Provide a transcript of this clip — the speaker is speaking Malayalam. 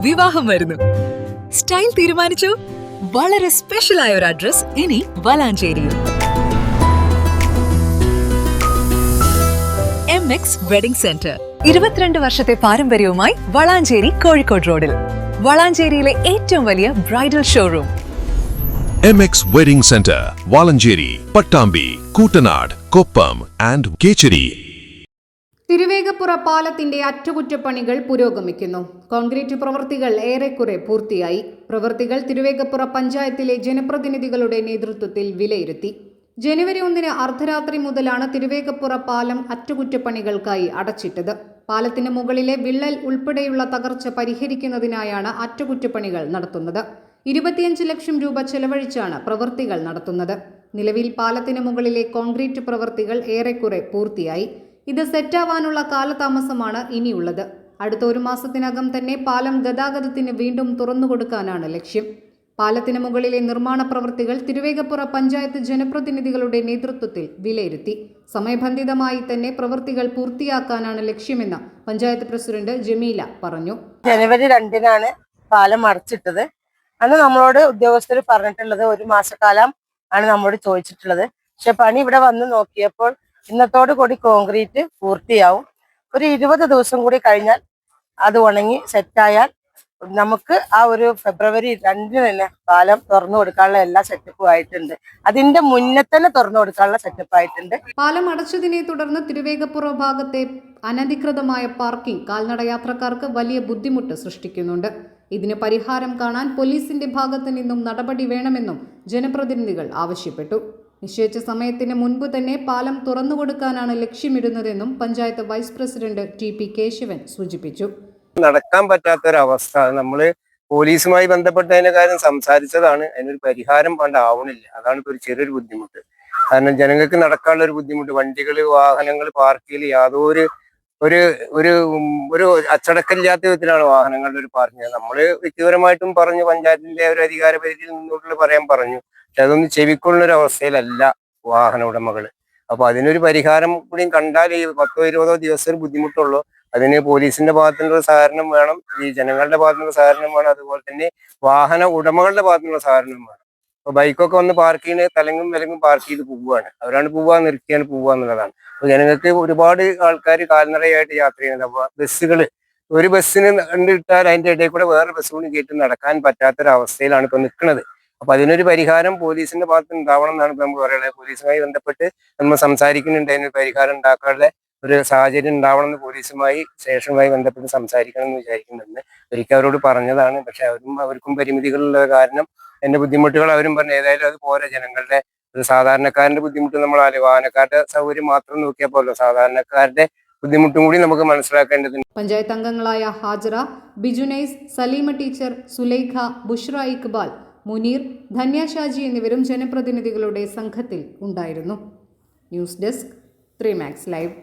വിവാഹം വരുന്നു. സ്റ്റൈൽ തീരുമാനിച്ചു. വളരെ സ്പെഷ്യൽ ആയ ഒരു അഡ്രസ് ഇനി വളാഞ്ചേരിയിൽ. MX വെഡിംഗ് സെന്റർ 22 വർഷത്തെ പാരമ്പര്യവുമായി വളാഞ്ചേരി കോഴിക്കോട് റോഡിൽ. വളാഞ്ചേരിയിലെ ഏറ്റവും വലിയ bridal showroom. MX wedding centre, Valanchery, Pattambi, Koottanad, Koppam and Kechery. Thiruvegappura പാലത്തിന്റെ അറ്റകുറ്റപ്പണികൾ പുരോഗമിക്കുന്നു. കോൺക്രീറ്റ് പ്രവൃത്തികൾ ഏറെക്കുറെ പൂർത്തിയായി. പ്രവൃത്തികൾ തിരുവേഗപ്പുറ പഞ്ചായത്തിലെ ജനപ്രതിനിധികളുടെ നേതൃത്വത്തിൽ വിലയിരുത്തി. ജനുവരി 1 അർദ്ധരാത്രി മുതലാണ് തിരുവേഗപ്പുറ പാലം അറ്റകുറ്റപ്പണികൾക്കായി അടച്ചിട്ടത്. പാലത്തിന് മുകളിലെ വിള്ളൽ ഉൾപ്പെടെയുള്ള തകർച്ച പരിഹരിക്കുന്നതിനായാണ് അറ്റകുറ്റപ്പണികൾ നടത്തുന്നത്. 25 ലക്ഷം രൂപ ചെലവഴിച്ചാണ് പ്രവൃത്തികൾ നടത്തുന്നത്. നിലവിൽ പാലത്തിന് മുകളിലെ കോൺക്രീറ്റ് പ്രവൃത്തികൾ ഏറെക്കുറെ പൂർത്തിയായി. ഇത് സെറ്റാവാനുള്ള കാലതാമസമാണ് ഇനിയുള്ളത്. അടുത്ത 1 മാസത്തിനകം തന്നെ പാലം ഗതാഗതത്തിന് വീണ്ടും തുറന്നുകൊടുക്കാനാണ് ലക്ഷ്യം. പാലത്തിന് മുകളിലെ നിർമ്മാണ പ്രവൃത്തികൾ തിരുവേഗപ്പുറ പഞ്ചായത്ത് ജനപ്രതിനിധികളുടെ നേതൃത്വത്തിൽ വിലയിരുത്തി. സമയബന്ധിതമായി തന്നെ പ്രവൃത്തികൾ പൂർത്തിയാക്കാനാണ് ലക്ഷ്യമെന്ന് പഞ്ചായത്ത് പ്രസിഡന്റ് ജമീല പറഞ്ഞു. ജനുവരി 2 പാലം അടച്ചിട്ടത്. അന്ന് നമ്മളോട് ഉദ്യോഗസ്ഥർ പറഞ്ഞിട്ടുള്ളത് 1 മാസക്കാലം ആണ് നമ്മളോട് ചോദിച്ചിട്ടുള്ളത്. പക്ഷെ പണി ഇവിടെ വന്ന് നോക്കിയപ്പോൾ ഇന്നത്തോടു കൂടി കോൺക്രീറ്റ് പൂർത്തിയാവും. ഒരു 20 ദിവസം കൂടി കഴിഞ്ഞാൽ അത് ഉണങ്ങി സെറ്റായാൽ നമുക്ക് ആ ഒരു ഫെബ്രുവരി 2 തന്നെ പാലം തുറന്നു കൊടുക്കാനുള്ള എല്ലാ സെറ്റപ്പും ആയിട്ടുണ്ട്. അതിന്റെ മുന്നേ തന്നെ തുറന്നു കൊടുക്കാനുള്ള സെറ്റപ്പ് ആയിട്ടുണ്ട്. പാലം അടച്ചതിനെ തുടർന്ന് തിരുവേഗപ്പുറ ഭാഗത്തെ അനധികൃതമായ പാർക്കിംഗ് കാൽനട യാത്രക്കാർക്ക് വലിയ ബുദ്ധിമുട്ട് സൃഷ്ടിക്കുന്നുണ്ട്. ഇതിന് പരിഹാരം കാണാൻ പോലീസിന്റെ ഭാഗത്തു നിന്നും നടപടി വേണമെന്നും ജനപ്രതിനിധികൾ ആവശ്യപ്പെട്ടു. നിശ്ചയിച്ച സമയത്തിന് മുൻപ് തന്നെ പാലം തുറന്നുകൊടുക്കാനാണ് ലക്ഷ്യമിടുന്നതെന്നും panchayat vice president TP Keshavan സൂചിപ്പിച്ചു. നടക്കാൻ പറ്റാത്തൊരവസ്ഥ, നമ്മള് പോലീസുമായി ബന്ധപ്പെട്ടതിന്റെ കാര്യം സംസാരിച്ചതാണ്. അതിനൊരു പരിഹാരം ആവണില്ല. അതാണ് ഇപ്പൊ ഒരു ചെറിയൊരു ബുദ്ധിമുട്ട്. കാരണം ജനങ്ങൾക്ക് നടക്കാനുള്ള ഒരു ബുദ്ധിമുട്ട്, വണ്ടികള് വാഹനങ്ങൾ പാർക്ക് ചെയ്യൽ യാതൊരു ഒരു അച്ചടക്കമില്ലാത്ത വിധത്തിലാണ് വാഹനങ്ങളുടെ ഒരു പാർക്കിങ്. നമ്മള് വ്യക്തിപരമായിട്ടും പറഞ്ഞു, പഞ്ചായത്തിന്റെ ഒരു അധികാര പരിധിയിൽ നിന്നോട്ട് പറയാൻ പറഞ്ഞു. പക്ഷെ അതൊന്നും ചെവിക്കൊള്ളുന്ന അവസ്ഥയിലല്ല വാഹന ഉടമകള്. അപ്പൊ അതിനൊരു പരിഹാരം കൂടി കണ്ടാൽ ഈ 10-20 ദിവസം ബുദ്ധിമുട്ടുള്ളൂ. അതിന് പോലീസിന്റെ ഭാഗത്തുനിന്നുള്ള സഹകരണം വേണം, ഈ ജനങ്ങളുടെ ഭാഗത്തുനിന്നുള്ള സഹകരണം വേണം, അതുപോലെ തന്നെ വാഹന ഉടമകളുടെ ഭാഗത്തുനിന്നുള്ള സഹകരണം വേണം. അപ്പൊ ബൈക്കൊക്കെ വന്ന് പാർക്ക് ചെയ്യുന്നത് തലങ്ങും വിലങ്ങും പാർക്ക് ചെയ്ത് പോവുകയാണ്. അവരാണ് നിർത്തിയാണ് പോവുക എന്നുള്ളതാണ്. അപ്പൊ ജനങ്ങൾക്ക് ഒരുപാട് ആൾക്കാർ കാൽനടയായിട്ട് യാത്ര ചെയ്യുന്നത്. അപ്പൊ ബസ്സുകള് ഒരു ബസ്സിന് കണ്ടിട്ടാൽ അതിന്റെ ഇടയിൽ കൂടെ വേറെ ബസ് കൂടി കയറ്റി നടക്കാൻ പറ്റാത്തൊരവസ്ഥയിലാണ് ഇപ്പൊ നിൽക്കുന്നത്. അപ്പൊ അതിനൊരു പരിഹാരം പോലീസിന്റെ ഭാഗത്ത് ഉണ്ടാവണം എന്നാണ് ഇപ്പൊ നമുക്ക് പറയുന്നത്. പോലീസുമായി ബന്ധപ്പെട്ട് നമ്മൾ സംസാരിക്കുന്നുണ്ട്. അതിനൊരു പരിഹാരം ഉണ്ടാക്കാനുള്ള ഒരു സാഹചര്യം ഉണ്ടാവണമെന്ന് പോലീസുമായി സ്റ്റേഷനുമായി ബന്ധപ്പെട്ട് സംസാരിക്കണം എന്ന് വിചാരിക്കുന്നുണ്ട്. ഒരിക്കൽ അവരോട് പറഞ്ഞതാണ്. പക്ഷെ അവർക്കും പരിമിതികളുള്ള കാരണം എന്റെ ബുദ്ധിമുട്ടുകൾ അവരും പറഞ്ഞു. ഏതായാലും അത് പോരാ, ജനങ്ങളുടെ ഒരു സാധാരണക്കാരന്റെ ബുദ്ധിമുട്ട് നമ്മൾ വാഹനക്കാരുടെ സൗകര്യം മാത്രം നോക്കിയാൽ പോലോ, സാധാരണക്കാരുടെ ബുദ്ധിമുട്ടും കൂടി നമുക്ക് മനസ്സിലാക്കേണ്ടതുണ്ട്. പഞ്ചായത്ത് അംഗങ്ങളായ ഹാജറ, ബിജുനൈസ്, സലീമ ടീച്ചർ, സുലൈഖ, ബുഷ്ര ഇക്ബാൽ, മുനീർ, ധന്യ ഷാജി എന്നിവരും ജനപ്രതിനിധികളുടെ സംഘത്തിൽ ഉണ്ടായിരുന്നു. News desk 3 Max Live.